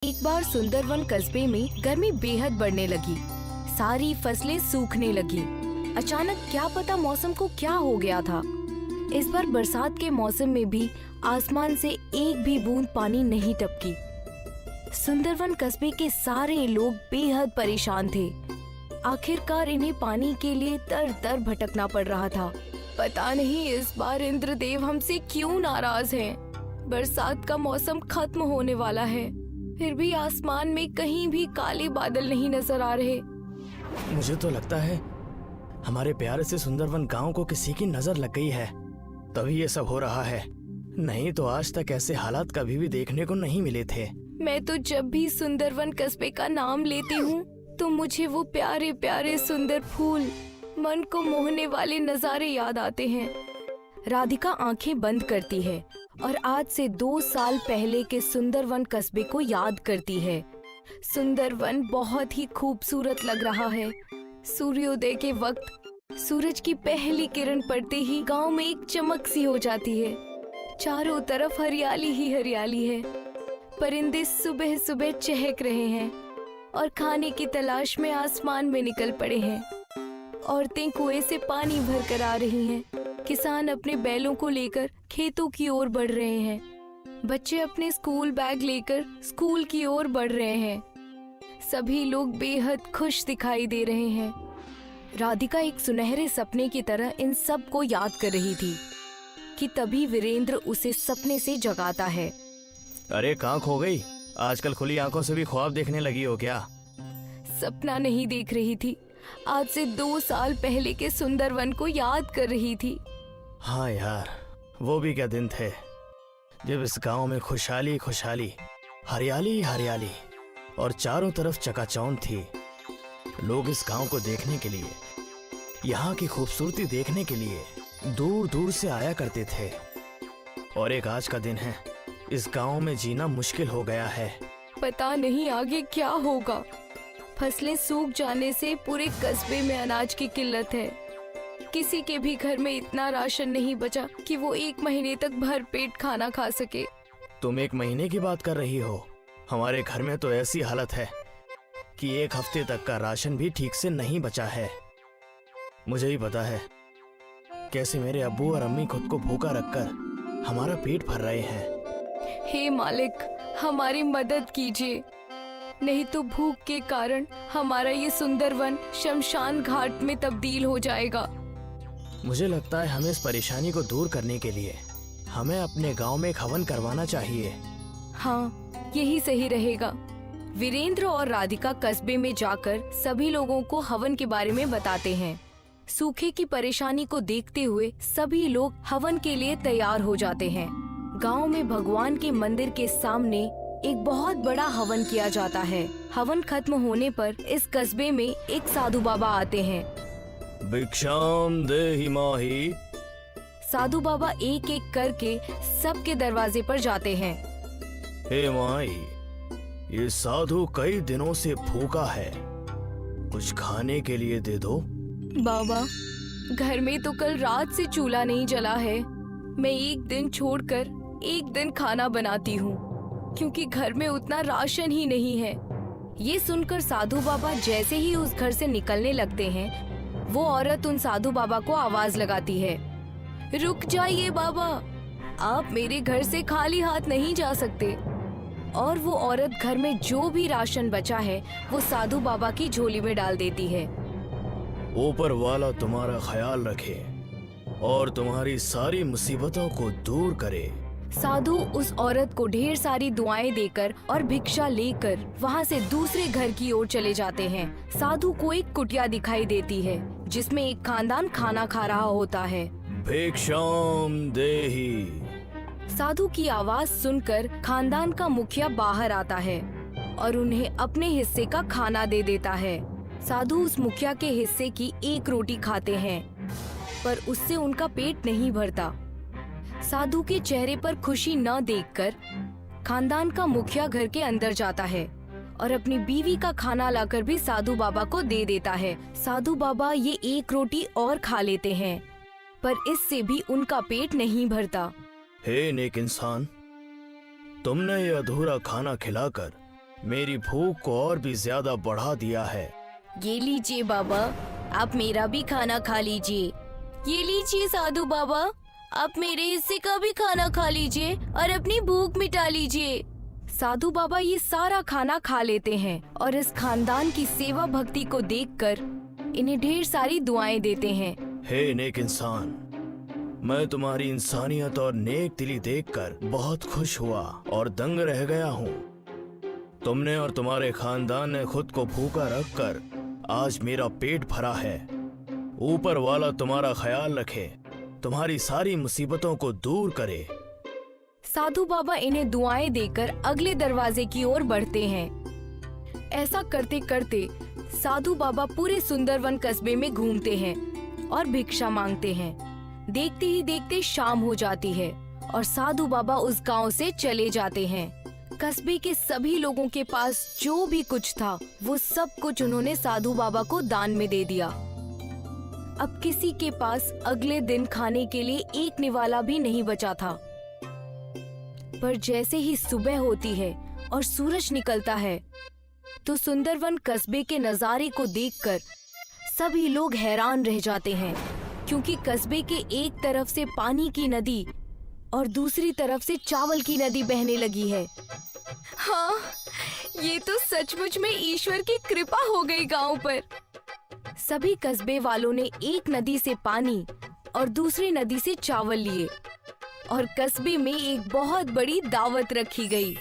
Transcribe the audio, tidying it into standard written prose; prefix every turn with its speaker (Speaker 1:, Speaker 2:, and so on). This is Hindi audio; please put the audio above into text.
Speaker 1: एक बार सुंदरवन कस्बे में गर्मी बेहद बढ़ने लगी। सारी फसलें सूखने लगी। अचानक क्या पता मौसम को क्या हो गया था। इस बार बरसात के मौसम में भी आसमान से एक भी बूंद पानी नहीं टपकी। सुंदरवन कस्बे के सारे लोग बेहद परेशान थे। आखिरकार इन्हें पानी के लिए दर दर भटकना पड़ रहा था। पता नहीं इस बार इंद्रदेव हमसे क्यों नाराज हैं। बरसात का मौसम खत्म होने वाला है, फिर भी आसमान में कहीं भी काले बादल नहीं नजर आ रहे।
Speaker 2: मुझे तो लगता है हमारे प्यारे से सुंदरवन गांव को किसी की नजर लग गई है, तभी ये सब हो रहा है। नहीं तो आज तक ऐसे हालात कभी भी देखने को नहीं मिले थे।
Speaker 1: मैं तो जब भी सुंदरवन कस्बे का नाम लेती हूँ तो मुझे वो प्यारे प्यारे सुंदर फूल, मन को मोहने वाले नजारे याद आते हैं। राधिका आंखें बंद करती है और आज से 2 साल पहले के सुंदरवन कस्बे को याद करती है। सुंदरवन बहुत ही खूबसूरत लग रहा है। सूर्योदय के वक्त सूरज की पहली किरण पड़ते ही गांव में एक चमक सी हो जाती है। चारों तरफ हरियाली ही हरियाली है। परिंदे सुबह सुबह चहक रहे हैं और खाने की तलाश में आसमान में निकल पड़े हैं। औरतें कुएं से पानी भर कर आ रही हैं। किसान अपने बैलों को लेकर खेतों की ओर बढ़ रहे हैं। बच्चे अपने स्कूल बैग लेकर स्कूल की ओर बढ़ रहे हैं। सभी लोग बेहद खुश दिखाई दे रहे हैं। राधिका एक सुनहरे सपने की तरह इन सब को याद कर रही थी कि तभी वीरेंद्र उसे सपने से जगाता है।
Speaker 2: अरे कहाँ खो गई? आजकल खुली आंखों से भी ख्वाब देखने लगी हो क्या?
Speaker 1: सपना नहीं देख रही थी, आज से 2 साल पहले के सुंदरवन को याद कर रही थी।
Speaker 2: हाँ यार, वो भी क्या दिन थे जब इस गांव में खुशहाली खुशहाली, हरियाली हरियाली और चारों तरफ चकाचौंध थी। लोग इस गांव को देखने के लिए, यहाँ की खूबसूरती देखने के लिए दूर दूर से आया करते थे। और एक आज का दिन है, इस गांव में जीना मुश्किल हो गया है।
Speaker 1: पता नहीं आगे क्या होगा। फसलें सूख जाने से पूरे कस्बे में अनाज की किल्लत है। किसी के भी घर में इतना राशन नहीं बचा कि वो 1 महीने तक भर पेट खाना खा सके।
Speaker 2: तुम 1 महीने की बात कर रही हो? हमारे घर में तो ऐसी हालत है कि 1 हफ्ते तक का राशन भी ठीक से नहीं बचा है। मुझे ही पता है कैसे मेरे अब्बू और अम्मी खुद को भूखा रखकर हमारा पेट भर रहे हैं।
Speaker 1: हे मालिक, हमारी मदद कीजिए, नहीं तो भूख के कारण हमारा ये सुंदरवन शमशान घाट में तब्दील हो जाएगा।
Speaker 2: मुझे लगता है हमें इस परेशानी को दूर करने के लिए हमें अपने गांव में एक हवन करवाना चाहिए।
Speaker 1: हाँ, यही सही रहेगा। वीरेंद्र और राधिका कस्बे में जाकर सभी लोगों को हवन के बारे में बताते हैं। सूखे की परेशानी को देखते हुए सभी लोग हवन के लिए तैयार हो जाते हैं। गांव में भगवान के मंदिर के सामने एक बहुत बड़ा हवन किया जाता है। हवन खत्म होने पर इस कस्बे में एक साधु बाबा आते हैं।
Speaker 2: भिक्षाम देहि माहि।
Speaker 1: साधु बाबा एक एक करके सबके दरवाजे पर जाते हैं।
Speaker 2: हे माई, ये साधु कई दिनों से भूखा है, कुछ खाने के लिए दे दो।
Speaker 1: बाबा, घर में तो कल रात से चूल्हा नहीं जला है। मैं एक दिन छोड़कर एक दिन खाना बनाती हूँ क्योंकि घर में उतना राशन ही नहीं है। ये सुनकर साधु बाबा जैसे ही उस घर से निकलने लगते हैं, वो औरत उन साधु बाबा को आवाज लगाती है, रुक जाइए बाबा, आप मेरे घर से खाली हाथ नहीं जा सकते। और वो औरत घर में जो भी राशन बचा है वो साधु बाबा की झोली में डाल देती है।
Speaker 2: ऊपर वाला तुम्हारा ख्याल रखे और तुम्हारी सारी मुसीबतों को दूर करे।
Speaker 1: साधु उस औरत को ढेर सारी दुआएं देकर और भिक्षा लेकर वहाँ से दूसरे घर की ओर चले जाते हैं। साधु को एक कुटिया दिखाई देती है जिसमें एक खानदान खाना खा रहा होता है।
Speaker 2: भिक्षाम देहि।
Speaker 1: साधु की आवाज सुनकर खानदान का मुखिया बाहर आता है और उन्हें अपने हिस्से का खाना दे देता है। साधु उस मुखिया के हिस्से की 1 रोटी खाते हैं, पर उससे उनका पेट नहीं भरता। साधु के चेहरे पर खुशी न देखकर खानदान का मुखिया घर के अंदर जाता है और अपनी बीवी का खाना लाकर भी साधु बाबा को दे देता है। साधु बाबा ये 1 रोटी और खा लेते हैं, पर इससे भी उनका पेट नहीं भरता।
Speaker 2: हे नेक इंसान, तुमने ये अधूरा खाना खिलाकर मेरी भूख को और भी ज्यादा बढ़ा दिया है।
Speaker 1: ये लीजिए बाबा, आप मेरा भी खाना खा लीजिए। ये लीजिए साधु बाबा, आप मेरे हिस्से का भी खाना खा लीजिए और अपनी भूख मिटा लीजिए। साधु बाबा ये सारा खाना खा लेते हैं और इस खानदान की सेवा भक्ति को देखकर इन्हें ढेर सारी दुआएं देते हैं।
Speaker 2: हे नेक इंसान, मैं तुम्हारी इंसानियत और नेक दिली देखकर बहुत खुश हुआ और दंग रह गया हूँ। तुमने और तुम्हारे खानदान ने खुद को भूखा रखकर आज मेरा पेट भरा है। ऊपर वाला तुम्हारा ख्याल रखे, तुम्हारी सारी मुसीबतों को दूर करे।
Speaker 1: साधु बाबा इन्हें दुआएं देकर अगले दरवाजे की ओर बढ़ते हैं। ऐसा करते करते साधु बाबा पूरे सुंदरवन कस्बे में घूमते हैं और भिक्षा मांगते हैं। देखते ही देखते शाम हो जाती है और साधु बाबा उस गांव से चले जाते हैं। कस्बे के सभी लोगों के पास जो भी कुछ था वो सब कुछ उन्होंने साधु बाबा को दान में दे दिया। अब किसी के पास अगले दिन खाने के लिए एक निवाला भी नहीं बचा था। पर जैसे ही सुबह होती है और सूरज निकलता है तो सुंदरवन कस्बे के नजारे को देखकर सभी लोग हैरान रह जाते हैं, क्योंकि कस्बे के एक तरफ से पानी की नदी और दूसरी तरफ से चावल की नदी बहने लगी है। हाँ, ये तो सचमुच में ईश्वर की कृपा हो गई गांव पर। सभी कस्बे वालों ने एक नदी से पानी और दूसरी नदी से चावल लिए और कस्बे में एक बहुत बड़ी दावत रखी गई।